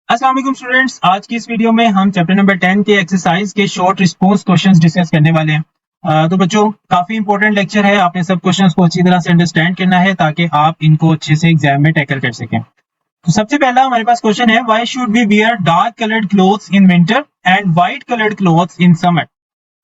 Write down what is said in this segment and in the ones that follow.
अस्सलाम वालेकुम स्टूडेंट्स, आज की इस वीडियो में हम चैप्टर नंबर 10 के एक्सरसाइज के शॉर्ट रिस्पॉन्स क्वेश्चंस डिस्कस करने वाले हैं। तो बच्चों, काफी इंपॉर्टेंट लेक्चर है। आपने सब क्वेश्चंस को अच्छी तरह से अंडरस्टैंड करना है ताकि आप इनको अच्छे से एग्जाम में टैकल कर सकें। तो सबसे पहला हमारे पास क्वेश्चन है, why should we wear dark coloured clothes in winter and white coloured clothes in summer.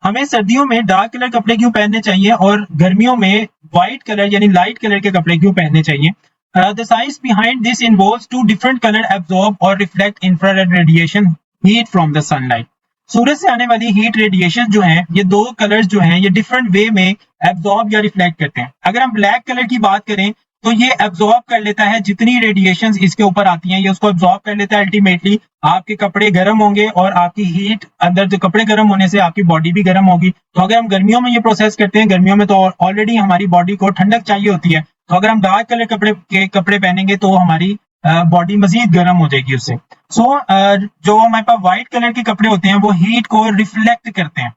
हमें सर्दियों में डार्क कलर कपड़े क्यों पहनने चाहिए और गर्मियों में व्हाइट कलर यानी लाइट कलर के कपड़े क्यों पहनने चाहिए। The science behind this involves two different color absorb or reflect infrared radiation heat from the sunlight. सूरज से आने वाली हीट रेडिएशन जो है, ये दो कलर्स जो हैं ये डिफरेंट वे में एब्जॉर्ब या रिफ्लेक्ट करते हैं। अगर हम ब्लैक कलर की बात करें तो ये एब्जॉर्ब कर लेता है जितनी रेडिएशन इसके ऊपर आती हैं, ये उसको एब्जॉर्ब कर लेता है। अल्टीमेटली आपके कपड़े गर्म होंगे और आपकी हीट अंदर, जो कपड़े गर्म होने से आपकी बॉडी भी गर्म होगी। तो अगर हम गर्मियों में ये प्रोसेस करते हैं, गर्मियों में तो ऑलरेडी हमारी बॉडी को ठंडक चाहिए होती है, तो अगर हम डार्क कलर कपड़े पहनेंगे तो हमारी बॉडी मजीद गर्म हो जाएगी उससे। जो हमारे पास व्हाइट कलर के कपड़े होते हैं वो हीट को रिफ्लेक्ट करते हैं,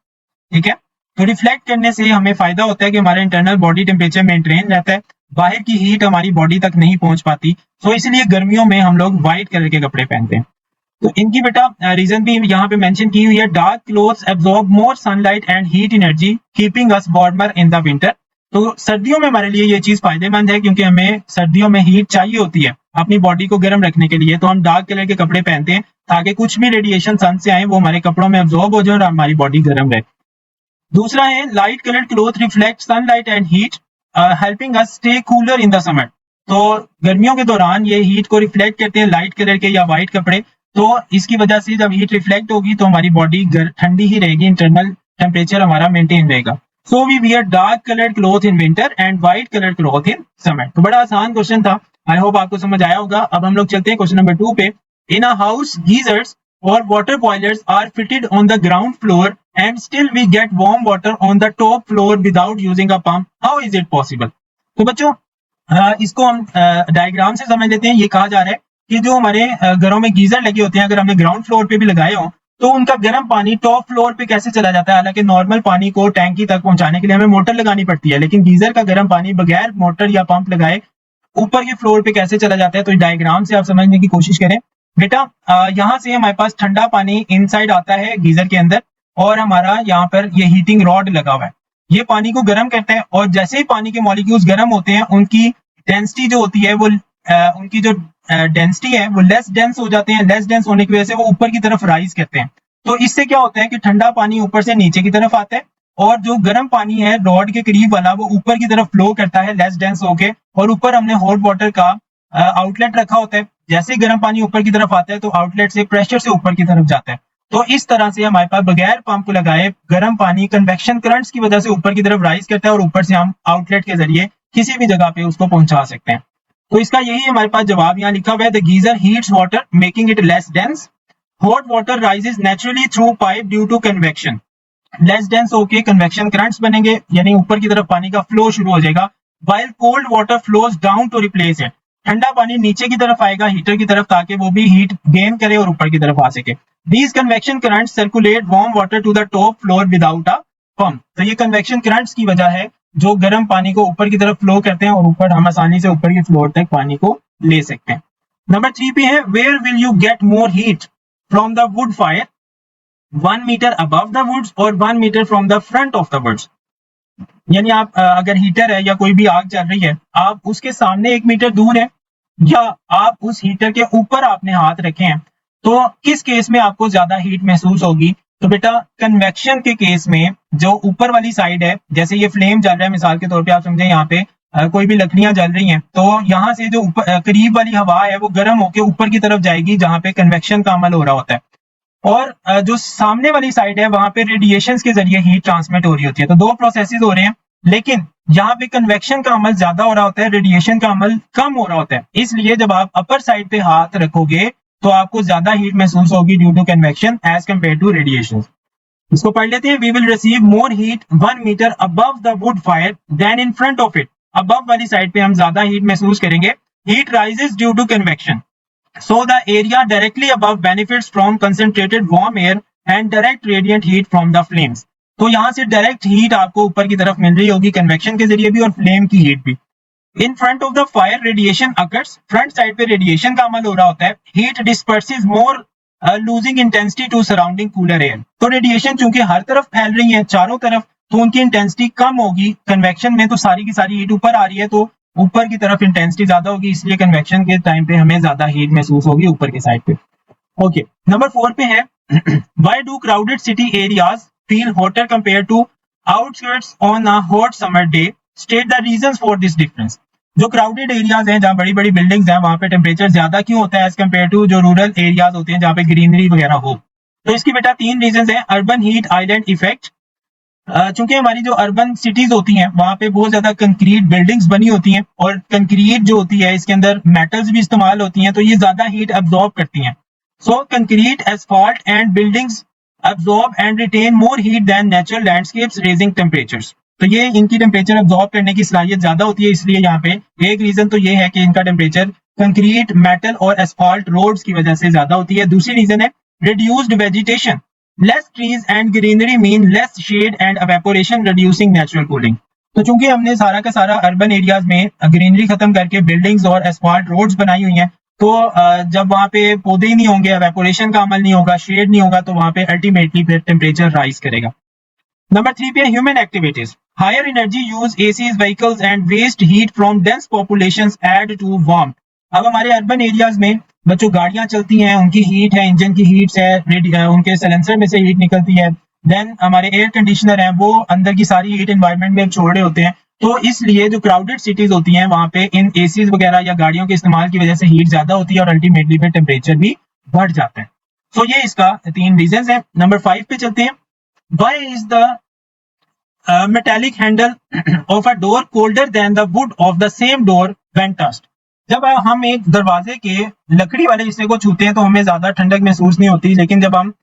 ठीक है। तो रिफ्लेक्ट करने से हमें फायदा होता है कि हमारा इंटरनल बॉडी टेम्परेचर मेंटेन रहता है, बाहर की हीट हमारी बॉडी तक नहीं पहुंच पाती। तो इसलिए गर्मियों में हम लोग व्हाइट कलर के कपड़े पहनते हैं। तो इनकी बेटा रीजन भी यहाँ पे मेंशन की हुई है, dark clothes absorb more sunlight and heat energy keeping us warmer in the winter. तो सर्दियों में हमारे लिए ये चीज फायदेमंद है क्योंकि हमें सर्दियों में हीट चाहिए होती है अपनी बॉडी को गर्म रखने के लिए। तो हम डार्क कलर के कपड़े पहनते हैं ताकि कुछ भी रेडिएशन सन से आए वो हमारे कपड़ों में एब्जॉर्ब हो जाए और हमारी बॉडी गर्म रहे। दूसरा है, light coloured cloth reflect sunlight and heat helping us stay cooler in the summer. तो गर्मियों के दौरान ये हीट को रिफ्लेक्ट करते हैं लाइट कलर के या व्हाइट कपड़े। तो इसकी वजह से जब हीट रिफ्लेक्ट होगी तो हमारी बॉडी ठंडी ही रहेगी, इंटरनल टेम्परेचर हमारा मेंटेन रहेगा। So we wear dark coloured cloth in winter and white coloured cloth in summer. तो बड़ा आसान क्वेश्चन था, आई होप आपको समझ आया होगा। अब हम लोग चलते हैं क्वेश्चन नंबर 2 पे। इन अ हाउस गीजर्स और water boilers are fitted on the ground floor and still we get warm water on the top floor without using a pump, how is it possible. तो बच्चों, इसको हम diagram से समझ लेते हैं। ये कहा जा रहा है कि जो हमारे घरों में गीजर लगे होते हैं, अगर हमने ग्राउंड फ्लोर पे भी लगाए हो तो उनका गर्म पानी टॉप फ्लोर पे कैसे चला जाता है। हालांकि नॉर्मल पानी को टैंकी तक पहुंचाने के लिए हमें मोटर लगानी पड़ती है, लेकिन गीजर का गर्म पानी बगैर मोटर या पंप लगाए ऊपर के फ्लोर पे कैसे चला जाता है। तो डायग्राम से आप समझने की कोशिश करें। बेटा, यहाँ से हमारे पास ठंडा पानी इनसाइड आता है गीजर के अंदर और हमारा यहाँ पर ये हीटिंग रॉड लगा हुआ है, ये पानी को गर्म करता है। और जैसे ही पानी के मॉलिक्यूल्स गर्म होते हैं उनकी डेंसिटी जो होती है वो उनकी जो डेंसिटी है वो लेस डेंस हो जाते हैं। लेस डेंस होने की वजह से वो ऊपर की तरफ राइज करते हैं। तो इससे क्या होता है कि ठंडा पानी ऊपर से नीचे की तरफ आता है और जो गर्म पानी है रॉड के करीब वाला वो ऊपर की तरफ फ्लो करता है लेस डेंस होके। और ऊपर हमने हॉट वाटर का आउटलेट रखा होता है। जैसे ही गर्म पानी ऊपर की तरफ आता है तो आउटलेट से प्रेशर से ऊपर की तरफ जाता है। तो इस तरह से हमारे पास बगैर पंप लगाए गर्म पानी कन्वेक्शन करंट्स की वजह से ऊपर की तरफ राइज करता है और ऊपर से हम आउटलेट के जरिए किसी भी जगह पे उसको पहुंचा सकते हैं। तो इसका यही हमारे पास जवाब यहाँ लिखा हुआ है, the geyser heats water making it less dense. Hot water rises naturally through pipe due to convection. Less dense होके कन्वेक्शन करंट्स बनेंगे यानी ऊपर की तरफ पानी का फ्लो शुरू हो जाएगा। While cold water flows down to replace it. ठंडा पानी नीचे की तरफ आएगा हीटर की तरफ ताकि वो भी हीट गेन करे और ऊपर की तरफ आ सके। These convection currents circulate warm water to the top floor without a pump. तो ये convection currents की वजह है जो गर्म पानी को ऊपर की तरफ फ्लो करते हैं और ऊपर हम आसानी से ऊपर की फ्लोर तक पानी को ले सकते हैं। नंबर 3 पे है, where will you get more heat from the wood fire? 1 meter above the woods or 1 meter from the front of the woods. यानी आप अगर हीटर है या कोई भी आग चल रही है, आप उसके सामने 1 मीटर दूर है या आप उस हीटर के ऊपर आपने हाथ रखे हैं, तो किस केस में आपको ज्यादा हीट महसूस होगी। तो बेटा, कन्वेक्शन के केस में जो ऊपर वाली साइड है, जैसे ये फ्लेम जल रहा है, मिसाल के तौर पे आप समझे यहाँ पे कोई भी लकड़ियां जल रही हैं, तो यहाँ से जो ऊपर करीब वाली हवा है वो गर्म होकर ऊपर की तरफ जाएगी जहां पे कन्वेक्शन का अमल हो रहा होता है। और जो सामने वाली साइड है वहां पे रेडिएशन के जरिए हीट ट्रांसमिट हो रही होती है। तो दो प्रोसेसेस हो रहे हैं, लेकिन यहाँ पे कन्वेक्शन का अमल ज्यादा हो रहा होता है, रेडिएशन का अमल कम हो रहा होता है। इसलिए जब आप अपर साइड पे हाथ रखोगे तो आपको ज्यादा हीट महसूस होगी due to convection as compare to radiation. इसको पढ़ लेते हैं। We will receive more heat 1 metre above the wood fire than in front of it. Above वाली साइड पे हम ज्यादा हीट महसूस करेंगे। Heat rises due to convection, so the area directly above benefits from concentrated warm air and direct radiant heat from the flames. तो यहाँ से direct heat आपको ऊपर की तरफ मिल रही होगी कन्वेक्शन के जरिए भी और फ्लेम की हीट भी। In front of the fire radiation occurs, front side पे रेडिएशन का अमल हो रहा होता है. Heat disperses more losing intensity to surrounding cooler air. तो रेडिएशन चूंकि हर तरफ फैल रही है चारों तरफ, तो उनकी इंटेंसिटी कम होगी. कन्वेक्शन में तो सारी की सारी हीट ऊपर आ रही है, तो ऊपर की तरफ इंटेंसिटी ज्यादा होगी, इसलिए कन्वेक्शन के टाइम पे हमें ज्यादा हीट महसूस होगी ऊपर की साइड पे. ओके, नंबर 4 पे है why do crowded city areas feel hotter compare to outskirts on a hot summer day, state the reasons for this difference. जो क्राउडेड एरियाज हैं, जहाँ बड़ी बड़ी बिल्डिंग्स हैं, वहां पे टेम्परेचर ज्यादा क्यों होता है एज कम्पेयर टू जो रूरल एरियाज होते हैं जहाँ पे ग्रीनरी वगैरह हो. तो इसकी बेटा 3 रीजन है. अर्बन हीट आइलैंड इफेक्ट, चूंकि हमारी जो अर्बन सिटीज होती हैं वहां पे बहुत ज्यादा कंक्रीट बिल्डिंग्स बनी होती हैं, और कंक्रीट जो होती है इसके अंदर मेटल्स भी इस्तेमाल होती हैं, तो ये ज्यादा हीट अब्जॉर्ब करती हैं. So concrete, asphalt and buildings absorb and retain more heat than natural landscapes raising temperatures. तो ये इनकी टेम्परेचर अब्जॉर्ब करने की सलाहियत ज्यादा होती है, इसलिए यहाँ पे एक रीजन तो ये है कि इनका टेम्परेचर कंक्रीट, मेटल और एस्फाल्ट रोड्स की वजह से ज्यादा होती है. दूसरी रीजन है reduced vegetation, less trees and greenery mean less shade and evaporation reducing natural cooling. तो चूंकि हमने सारा का सारा अर्बन एरियाज में ग्रीनरी खत्म करके बिल्डिंग्स और एस्फाल्ट रोड्स बनाई हुई हैं, तो जब वहां पे पौधे ही नहीं होंगे, एवेपोरेशन का अमल नहीं होगा, शेड नहीं होगा, तो वहां पे अल्टीमेटली फिर टेम्परेचर राइज करेगा. नंबर 3 पे human activities. Higher energy use ACs, vehicles and waste heat from dense populations add to warmth. अब हमारे अर्बन एरियाज में बच्चों गाड़ियां चलती हैं, उनकी हीट है, इंजन की हीट्स है, उनके सिलेंसर में से हीट निकलती है. देन हमारे एयर कंडीशनर हैं, वो अंदर की सारी हीट एनवायरनमेंट में छोड़ रहे होते हैं. तो इसलिए जो क्राउडेड सिटीज होती हैं वहां पे इन एसीज वगैरह या गाड़ियों के इस्तेमाल की वजह से हीट ज्यादा होती है और अल्टीमेटली फिर टेम्परेचर भी बढ़ जाता है. तो ये इसका 3 रीजन है. नंबर 5 पे चलते हैं. Why is the metallic handle of a door colder than the wood of the same door when touched. जब हम एक दरवाजे के लकड़ी वाले हिस्से को छूते हैं तो हमें ज्यादा ठंडक महसूस नहीं होती, लेकिन जब हम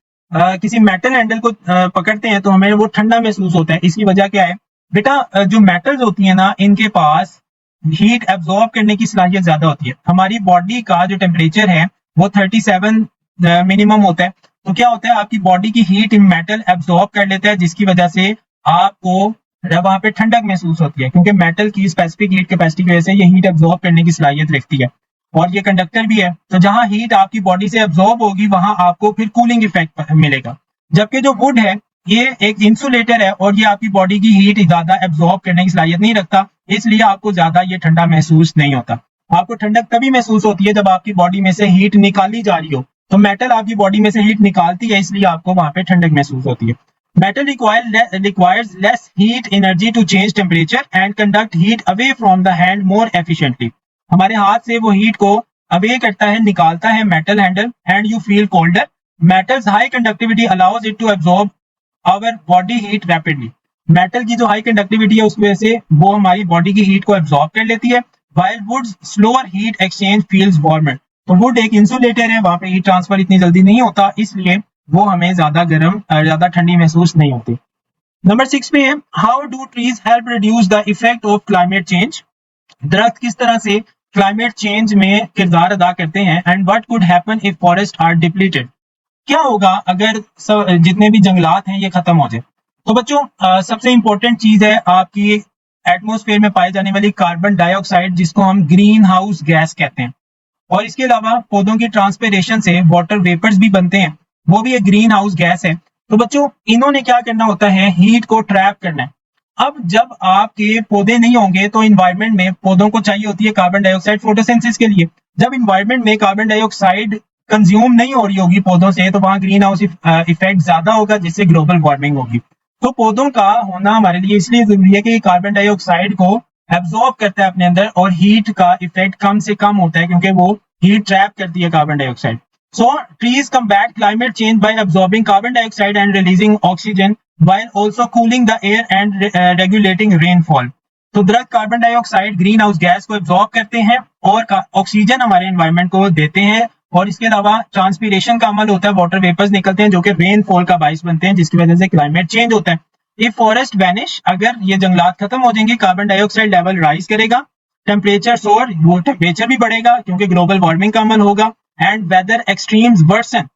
किसी मेटल हैंडल को पकड़ते हैं तो हमें वो ठंडा महसूस होता है. इसकी वजह क्या है बेटा? जो मेटल्स होती है ना, इनके पास हीट एब्जॉर्ब करने की सलाहियत ज्यादा होती है. हमारी बॉडी का जो टेम्परेचर है वो 37 मिनिमम होता है. तो क्या होता है, आपकी बॉडी की हीट इन मेटल एब्जॉर्ब कर लेता है, जिसकी वजह से आपको वहां पे ठंडक महसूस होती है, क्योंकि मेटल की स्पेसिफिक हीट कैपेसिटी की वजह से ये हीट एब्जॉर्ब करने की सलाहियत रखती है, और ये कंडक्टर भी है. तो जहां हीट आपकी बॉडी से एब्जॉर्ब होगी वहां आपको फिर कूलिंग इफेक्ट मिलेगा. जबकि जो वुड है ये एक इंसुलेटर है, और ये आपकी बॉडी की हीट ज्यादा एब्जॉर्ब करने की सलाहियत नहीं रखता, इसलिए आपको ज्यादा ये ठंडा महसूस नहीं होता. आपको ठंडक तभी महसूस होती है जब आपकी बॉडी में से हीट निकाली जा रही हो. तो मेटल आपकी बॉडी में से हीट निकालती है, इसलिए आपको वहां पे ठंडक महसूस होती है. Metal requires less heat energy to change temperature and conduct heat away from the hand more efficiently. हमारे हाथ से वो हीट को अवे करता है, निकालता है metal handle, and you feel colder. Metal's high conductivity allows it to absorb our body heat rapidly. Metal की जो हाई कंडक्टिविटी है उसकी वजह से वो हमारी बॉडी की हीट को एब्जॉर्ब कर लेती है. While wood's slower heat exchange feels warmer. तो वुड एक इंसुलेटर है, वहां पे हीट ट्रांसफर इतनी जल्दी नहीं होता, इसलिए वो हमें ज्यादा गर्म, ज्यादा ठंडी महसूस नहीं होती. नंबर 6 पे है how do trees help reduce the effect of climate change. दरख्त किस तरह से क्लाइमेट चेंज में किरदार अदा करते हैं, and what could happen if forest are depleted. क्या होगा अगर जितने भी जंगलात हैं ये खत्म हो जाए. तो बच्चों सबसे इंपॉर्टेंट चीज है आपकी एटमोस्फेयर में पाई जाने वाली कार्बन डाइऑक्साइड, जिसको हम ग्रीन हाउस गैस कहते हैं. और इसके अलावा पौधों की ट्रांसपिरेशन से वाटर वेपर्स भी बनते हैं, वो भी एक ग्रीन हाउस गैस है. तो बच्चों इन्होंने क्या करना होता है, हीट को ट्रैप करना है. अब जब आपके पौधे नहीं होंगे तो इन्वायरमेंट में पौधों को चाहिए होती है कार्बन डाइऑक्साइड फोटोसिंथेसिस के लिए. जब इन्वायरमेंट में कार्बन डाइऑक्साइड कंज्यूम नहीं हो रही होगी पौधों से, तो वहां ग्रीन हाउस इफेक्ट ज्यादा होगा, जिससे ग्लोबल वार्मिंग होगी. तो पौधों का होना हमारे लिए इसलिए जरूरी है कि कार्बन डाइऑक्साइड को एब्जॉर्ब करता है अपने अंदर, और हीट का इफेक्ट कम से कम होता है, क्योंकि वो हीट ट्रैप करती है carbon dioxide. So trees combat climate change by absorbing carbon dioxide and releasing oxygen while also cooling the air and regulating rainfall. तो दरख्त carbon dioxide green house gas को एब्जॉर्ब करते हैं और ऑक्सीजन हमारे environment को देते हैं, और इसके अलावा ट्रांसपीरेशन का अमल होता है, वाटर वेपर्स निकलते हैं जो कि रेनफॉल का बाइस बनते हैं, जिसकी वजह से क्लाइमेट चेंज होता है. इफ फॉरेस्ट वैनिश, अगर ये जंगलात खत्म हो जाएंगे, कार्बन डाइऑक्साइड लेवल राइज करेगा, टेम्परेचर सोर, वो टेम्परेचर भी बढ़ेगा क्योंकि ग्लोबल वार्मिंग का अमल होगा, एंड वेदर एक्सट्रीम्स वर्सन,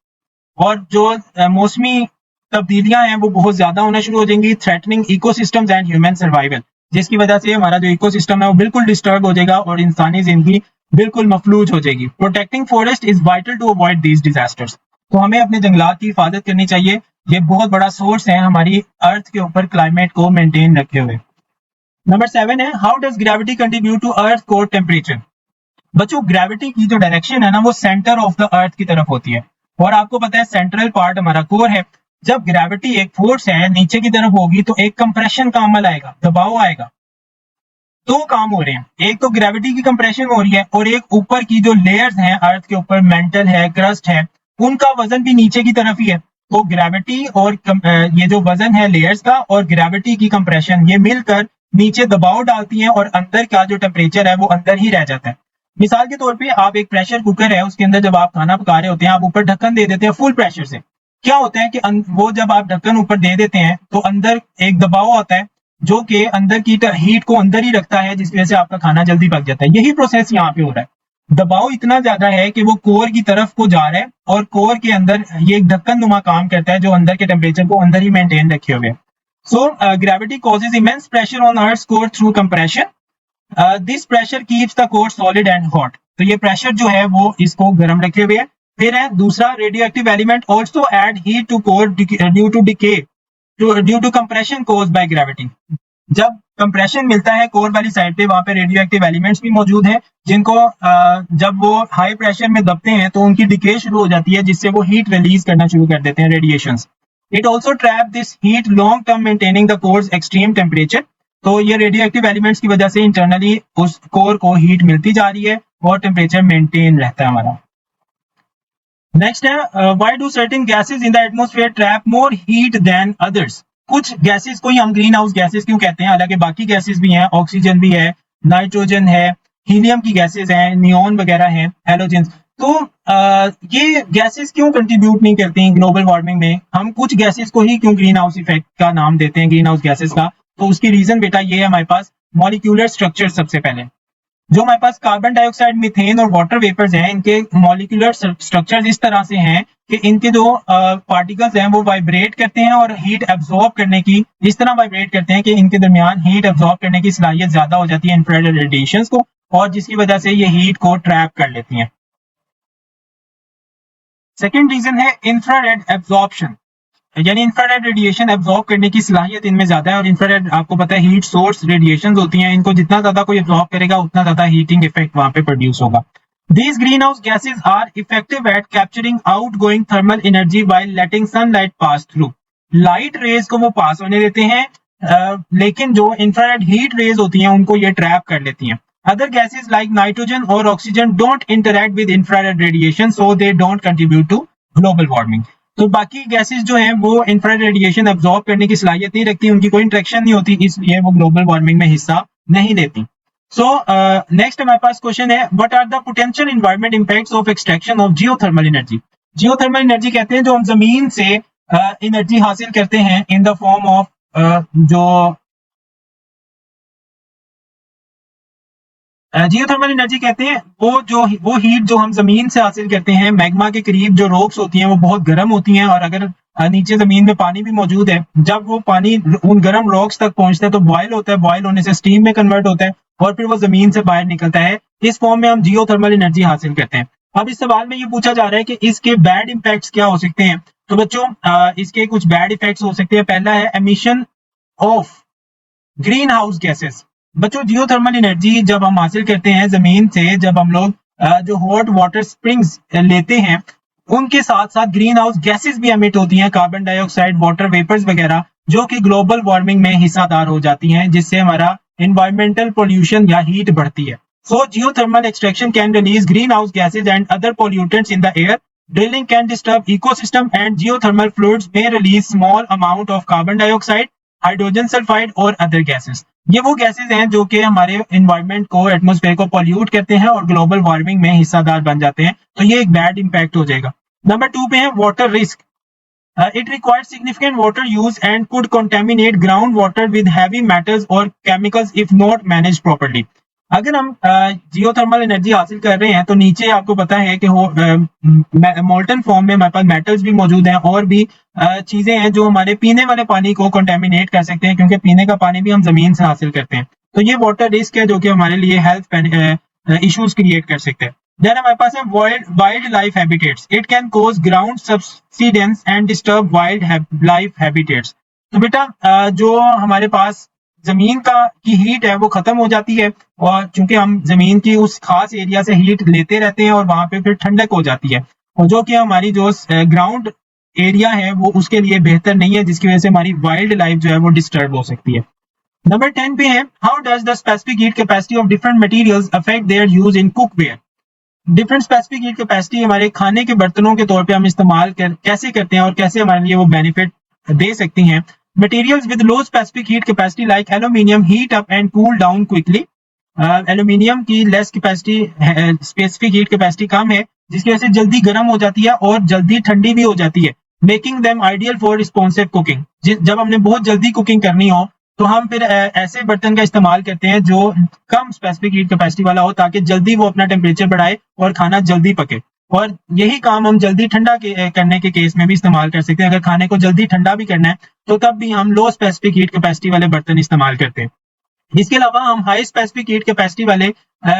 और जो मौसमी तब्दीलियां हैं वो बहुत ज्यादा होना शुरू हो जाएंगी, threatening ecosystems and human survival. जिसकी वजह से हमारा जो इकोसिस्टम है वो बिल्कुल डिस्टर्ब हो जाएगा और इंसानी जिंदगी बिल्कुल मफलूज हो जाएगी। Protecting forest is vital to avoid these disasters. तो हमें अपने जंगलात की हिफाजत करनी चाहिए, ये बहुत बड़ा सोर्स है हमारी अर्थ के ऊपर क्लाइमेट को मेंटेन रखे हुए। नंबर 7 है, how does gravity contribute to earth core temperature. बच्चों ग्रेविटी की जो डायरेक्शन है ना वो सेंटर ऑफ द अर्थ की तरफ होती है, और आपको पता है सेंट्रल पार्ट हमारा कोर है। जब ग्रेविटी एक फोर्स है नीचे की तरफ होगी तो एक कंप्रेशन का अमल आएगा, दबाव आएगा। दो काम हो रहे हैं, एक तो ग्रेविटी की कंप्रेशन हो रही है और एक ऊपर की जो लेयर्स हैं अर्थ के ऊपर, मेंटल है, क्रस्ट है, उनका वजन भी नीचे की तरफ ही है। तो ग्रेविटी और ये जो वजन है लेयर्स का और ग्रेविटी की कंप्रेशन ये मिलकर नीचे दबाव डालती हैं और अंदर का जो टेम्परेचर है वो अंदर ही रह जाता है। मिसाल के तौर पे आप एक प्रेशर कुकर है, उसके अंदर जब आप खाना पका रहे होते हैं आप ऊपर ढक्कन दे देते हैं फुल प्रेशर से। क्या होता है कि वो जब आप ढक्कन ऊपर दे देते हैं तो अंदर एक दबाव आता है जो कि अंदर की हीट को अंदर ही रखता है, जिसकी वजह से आपका खाना जल्दी पक जाता है। यही प्रोसेस यहाँ पे हो रहा है। दबाव इतना ज्यादा है कि वो कोर की तरफ को जा रहा है और कोर के अंदर ये एक ढक्कन नुमा काम करता है जो अंदर के टेम्परेचर को अंदर ही मेंटेन रखे हुए। So gravity causes immense pressure on earth core through compression. This pressure keeps the core solid and hot. तो ये प्रेशर जो है वो इसको गर्म रखे हुए है। फिर है दूसरा, radioactive element also add heat to core due to decay due to compression caused by gravity. जब कंप्रेशन मिलता है कोर वाली साइड पे वहां पे रेडियो एक्टिव एलिमेंट्स भी मौजूद हैं जिनको जब वो हाई प्रेशर में दबते हैं तो उनकी डिके शुरू हो जाती है जिससे वो हीट रिलीज करना शुरू कर देते हैं, radiations. It also trap this heat long term maintaining the course extreme temperature. तो ये रेडियो एक्टिव एलिमेंट्स की वजह से इंटरनली उस कोर को हीट मिलती जा रही है और टेम्परेचर मेंटेन रहता है हमारा। नेक्स्ट है, why do certain gases in the atmosphere trap more heat than others. कुछ गैसेस को ही हम ग्रीन हाउस गैसेस क्यों कहते हैं, हालांकि बाकी गैसेस भी हैं, ऑक्सीजन भी है, नाइट्रोजन है, हीलियम की गैसेस हैं, नियॉन वगैरह हैं, हैलोजेंस। तो ये गैसेस क्यों कंट्रीब्यूट नहीं करती हैं ग्लोबल वार्मिंग में। हम कुछ गैसेस को ही क्यों ग्रीन हाउस इफेक्ट का नाम देते हैं, ग्रीन हाउस गैसेस का। तो उसकी रीजन बेटा ये है हमारे पास मॉलिक्यूलर स्ट्रक्चर। सबसे पहले जो हमारे पास कार्बन डाइऑक्साइड, मीथेन और वाटर वेपर्स हैं, इनके मॉलिक्यूलर स्ट्रक्चर्स इस तरह से हैं कि इनके जो पार्टिकल्स हैं वो वाइब्रेट करते हैं और हीट एब्जॉर्ब करने की इस तरह वाइब्रेट करते हैं कि इनके दरमियान हीट एब्जॉर्ब करने की सलाहियत ज्यादा हो जाती है इंफ्रारेड रेडिएशंस को, और जिसकी वजह से ये हीट को ट्रैप कर लेती हैं। सेकेंड रीजन है इंफ्रारेड एब्जॉर्प्शन, यानी इंफ्रारेड रेडिएशन एब्जॉर्ब करने की सलाहियत इनमें ज्यादा है। और इंफ्रारेड आपको पता है हीट सोर्स रेडिएशंस होती हैं, इनको जितना ज्यादा कोई एब्जॉर्ब करेगा उतना ज्यादा हीटिंग इफेक्ट वहां पे प्रोड्यूस होगा। These greenhouse gases are effective at capturing outgoing thermal energy while letting sunlight pass through. Light rays को वो पास होने देते हैं, लेकिन जो इंफ्रारेड हीट रेज होती हैं उनको ये ट्रैप कर लेती हैं। अदर गैसेस लाइक नाइट्रोजन और oxygen don't interact with infrared radiation, so they don't contribute to global warming. तो बाकी गैसेस जो हैं वो इंफ्रारेड रेडिएशन एब्जॉर्ब करने की सलाहियत नहीं रखती, उनकी कोई इंटरेक्शन नहीं होती, इसलिए वो ग्लोबल वार्मिंग में हिस्सा नहीं लेती। सो नेक्स्ट हमारे पास क्वेश्चन है, what are the potential environment impacts of extraction of geothermal energy. Geothermal energy कहते हैं जो हम जमीन से एनर्जी हासिल करते हैं इन द फॉर्म ऑफ जो जियोथर्मल एनर्जी कहते हैं वो हीट जो हम जमीन से हासिल करते हैं। मैग्मा के करीब जो रॉक्स होती हैं वो बहुत गर्म होती हैं, और अगर नीचे जमीन में पानी भी मौजूद है, जब वो पानी उन गर्म रॉक्स तक पहुंचता है तो बॉयल होता है, बॉयल होने से स्टीम में कन्वर्ट होता है और फिर वो जमीन से बाहर निकलता है। इस फॉर्म में हम जियोथर्मल एनर्जी हासिल करते हैं। अब इस सवाल में ये पूछा जा रहा है कि इसके बैड इम्पैक्ट्स क्या हो सकते हैं। तो बच्चों इसके कुछ बैड इफेक्ट्स हो सकते हैं। पहला है emission of green house gases. बच्चों जियोथर्मल एनर्जी जब हम हासिल करते हैं जमीन से, जब हम लोग जो हॉट वाटर स्प्रिंग्स लेते हैं उनके साथ साथ ग्रीन हाउस गैसेस भी एमिट होती हैं, कार्बन डाइऑक्साइड, वाटर वेपर्स वगैरह, जो कि ग्लोबल वार्मिंग में हिस्सादार हो जाती हैं, जिससे हमारा एनवायरमेंटल पोल्यूशन या हीट बढ़ती है। So geothermal extraction can release greenhouse gases and other pollutants in the air. Drilling can disturb ecosystem and geothermal fluids may release small amount of carbon dioxide, hydrogen sulphide और other gases. ये वो gases हैं जो कि हमारे environment को, atmosphere को pollute करते हैं और ग्लोबल वार्मिंग में हिस्सादार बन जाते हैं। तो ये एक बैड इंपैक्ट हो जाएगा। नंबर 2 पे है water risk. It requires significant water use and could contaminate groundwater with heavy metals or chemicals if not managed properly. अगर हम जियोथर्मल एनर्जी हासिल कर रहे हैं तो नीचे आपको पता है कि मोल्टन फॉर्म में हमारे पास मेटल्स भी मौजूद हैं और भी चीजें हैं जो हमारे पीने वाले पानी को कंटेमिनेट कर सकते हैं, क्योंकि पीने का पानी भी हम जमीन से हासिल करते हैं। तो ये वाटर रिस्क है जो कि हमारे लिए हेल्थ इश्यूज क्रिएट कर सकते हैं। देन हमारे पास है wild life habitats. It can cause ground subsidence and disturb wild life habitats. तो बेटा जो हमारे पास जमीन का की हीट है वो खत्म हो जाती है, और चूंकि हम जमीन की उस खास एरिया से हीट लेते रहते हैं और वहां पे फिर ठंडक हो जाती है, और जो कि हमारी जो ग्राउंड एरिया है वो उसके लिए बेहतर नहीं है, जिसकी वजह से हमारी वाइल्ड लाइफ जो है वो डिस्टर्ब हो सकती है। नंबर 10 पे है, how does the specific heat capacity of different materials affect there use in cookware. Different specific heat capacity हमारे खाने के बर्तनों के तौर पे हम इस्तेमाल कैसे करते हैं और कैसे हमारे लिए वो बेनिफिट दे सकती हैं। Materials with low specific heat capacity like aluminium heat up and cool down quickly. Aluminium की less capacity, specific heat capacity कम है, जिसकी वजह से जल्दी गर्म हो जाती है और जल्दी ठंडी भी हो जाती है, making them ideal for responsive cooking. जब हमने बहुत जल्दी कुकिंग करनी हो तो हम फिर ऐसे बर्तन का इस्तेमाल करते हैं जो कम स्पेसिफिक हीट कैपेसिटी वाला हो, ताकि जल्दी वो अपना टेम्परेचर बढ़ाए और खाना जल्दी पके। और यही काम हम जल्दी ठंडा करने के केस में भी इस्तेमाल कर सकते हैं। अगर खाने को जल्दी ठंडा भी करना है तो तब भी हम लो स्पेसिफिक हीट कैपेसिटी वाले बर्तन इस्तेमाल करते हैं। इसके अलावा हम हाई स्पेसिफिक हीट कैपेसिटी वाले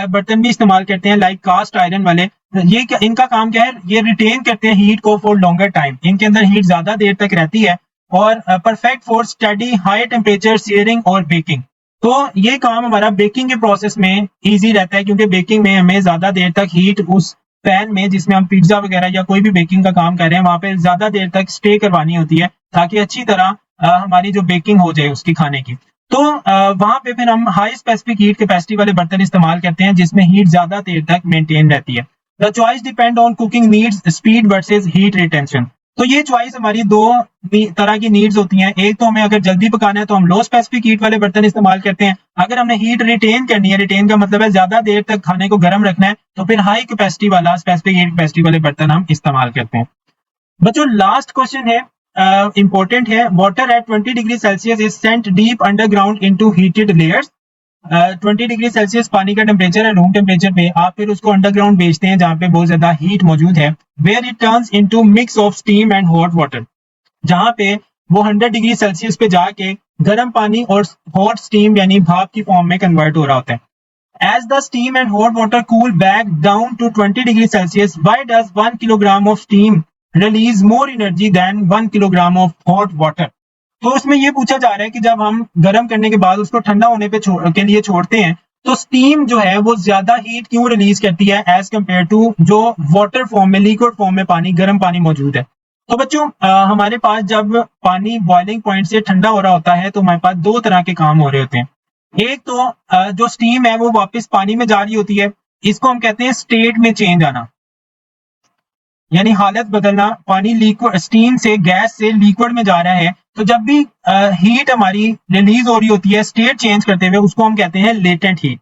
बर्तन भी इस्तेमाल करते हैं, लाइक कास्ट आयरन वाले। ये इनका काम क्या है, ये रिटेन करते हैं हीट को फॉर लॉन्गर टाइम। इनके अंदर हीट ज्यादा देर तक रहती है और perfect for study high temperature shearing और बेकिंग। तो ये काम हमारा बेकिंग के प्रोसेस में इजी रहता है, क्योंकि बेकिंग में हमें ज्यादा देर तक हीट उस पैन में जिसमें हम पिज्जा वगैरह या कोई भी बेकिंग का काम कर रहे हैं वहां पे ज्यादा देर तक स्टे करवानी होती है, ताकि अच्छी तरह हमारी जो बेकिंग हो जाए उसकी खाने की। तो वहां पे फिर हम हाई स्पेसिफिक हीट कैपेसिटी वाले बर्तन इस्तेमाल करते हैं जिसमें हीट ज्यादा देर तक मेंटेन रहती है। The choice depend on cooking needs speed versus heat retention. तो ये चॉइस हमारी दो तरह की नीड्स होती हैं। एक तो हमें अगर जल्दी पकाना है तो हम लो स्पेसिफिक हीट वाले बर्तन इस्तेमाल करते हैं। अगर हमने हीट रिटेन करनी है, रिटेन का मतलब है ज्यादा देर तक खाने को गर्म रखना है, तो फिर हाई कैपेसिटी वाला स्पेसिफिक हीट कैपेसिटी वाले बर्तन हम इस्तेमाल करते हैं। बच्चों लास्ट क्वेश्चन है, इंपॉर्टेंट है। Water at 20 degree Celsius is sent deep underground into heated layers. 20 degree Celsius पानी का टेम्परेचर है रूम टेम्परेचर पे, आप फिर उसको अंडरग्राउंड भेजते हैं जहाँ पे बहुत ज्यादा हीट मौजूद है। Where it turns into mix of steam and hot water, जहाँ पे वो 100 डिग्री सेल्सियस पे जाके गर्म पानी और हॉट स्टीम यानी भाप की फॉर्म में कन्वर्ट हो रहा होता है। As the steam and hot water cool back down to 20 degrees Celsius, why does 1 kilogram of steam release more energy than 1 kilogram of hot water? तो उसमें ये पूछा जा रहा है कि जब हम गर्म करने के बाद उसको ठंडा होने के लिए छोड़ते हैं तो स्टीम जो है वो ज्यादा हीट क्यों रिलीज करती है एज कम्पेयर टू जो वाटर फॉर्म में, लिक्विड फॉर्म में पानी, गर्म पानी मौजूद है। तो बच्चों हमारे पास जब पानी बॉइलिंग पॉइंट से ठंडा हो रहा होता है तो हमारे पास दो तरह के काम हो रहे होते हैं। एक तो जो स्टीम है वो वापस पानी में जा रही होती है, इसको हम कहते हैं स्टेट में चेंज आना, यानी हालत बदलना। पानी लिक्विड, स्टीम से गैस से लिक्विड में जा रहा है, तो जब भी हीट हमारी रिलीज हो रही होती है स्टेट चेंज करते हुए, उसको हम कहते हैं लेटेंट हीट।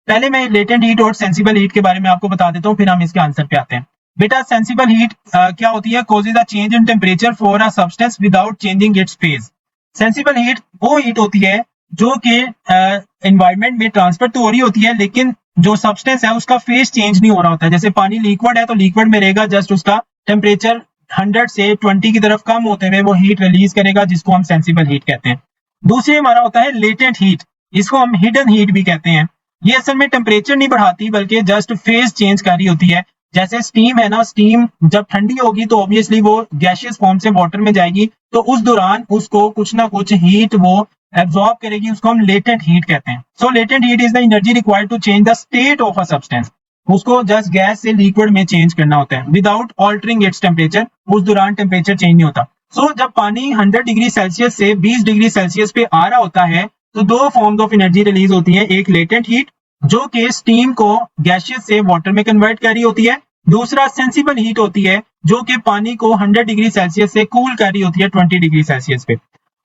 पहले मैं लेटेंट हीट और सेंसिबल हीट के बारे में आपको बता देता हूँ, फिर हम इसके आंसर पे आते हैं। बेटा सेंसिबल हीट क्या होती है, causes a change in temperature for a substance without changing it's phase. Sensible heat वो हीट होती है जो कि एनवायरनमेंट में ट्रांसफर तो हो रही होती है, लेकिन जो सब्सटेंस है उसका फेज चेंज नहीं हो रहा होता है। जैसे पानी लिक्विड है तो लिक्विड में रहेगा, जस्ट उसका टेम्परेचर 100 से 20 की तरफ कम होते हुए वो हीट रिलीज करेगा, जिसको हम सेंसिबल हीट कहते हैं। दूसरी हमारा होता है लेटेंट हीट, इसको हम हिडन हीट भी कहते हैं। ये असल में टेम्परेचर नहीं बढ़ाती बल्कि जस्ट फेज चेंज कर रही होती है। जैसे स्टीम है ना, स्टीम जब ठंडी होगी तो ऑब्वियसली वो गैशियस फॉर्म से वाटर में जाएगी, तो उस दौरान उसको कुछ ना कुछ हीट वो एब्जॉर्ब करेगी, उसको हम लेटेंट हीट कहते हैं। So latent heat is the energy required to change the state of a substance. उसको जस्ट गैस से लिक्विड में चेंज करना होता है विदाउट ऑल्टरिंग इट्स टेम्परेचर, उस दौरान टेम्परेचर चेंज नहीं होता। सो जब पानी 100 डिग्री सेल्सियस से 20 डिग्री सेल्सियस पे आ रहा होता है तो दो फॉर्म्स ऑफ एनर्जी रिलीज होती है, एक लेटेंट हीट जो कि स्टीम को गैशियस से वाटर में कन्वर्ट कर रही होती है, दूसरा सेंसिबल हीट होती है जो कि पानी को 100 डिग्री सेल्सियस से कूल कर रही होती है 20 डिग्री सेल्सियस पे।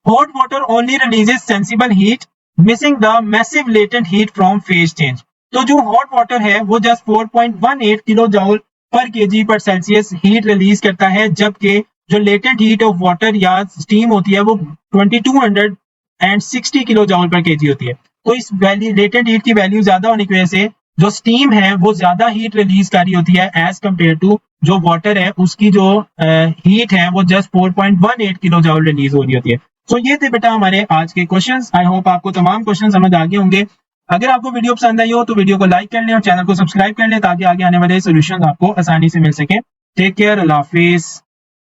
Hot water only releases sensible heat, missing the massive latent heat from phase change. तो जो हॉट वाटर है वो जस्ट 4.18 किलो जूल पर केजी पर सेल्सियस हीट रिलीज करता है, जबकि जो लेटेंट हीट ऑफ वाटर या स्टीम होती है वो 2260 किलो जूल पर केजी होती है। तो इस वैल्यू लेटेंट हीट की वैल्यू ज्यादा होने की वजह से जो स्टीम है वो ज्यादा हीट रिलीज कर रही होती है एज कम्पेयर टू जो वाटर है उसकी जो हीट है वो जस्ट 4.18 किलो जूल रिलीज हो रही होती है। तो ये थे बेटा हमारे आज के क्वेश्चंस। आई होप आपको तमाम क्वेश्चन समझ आ गए होंगे। अगर आपको वीडियो पसंद आई हो तो वीडियो को लाइक कर लें और चैनल को सब्सक्राइब कर लें ताकि आगे आने वाले सोल्यूशन आपको आसानी से मिल सके। टेक केयर, अल्लाह हाफिज।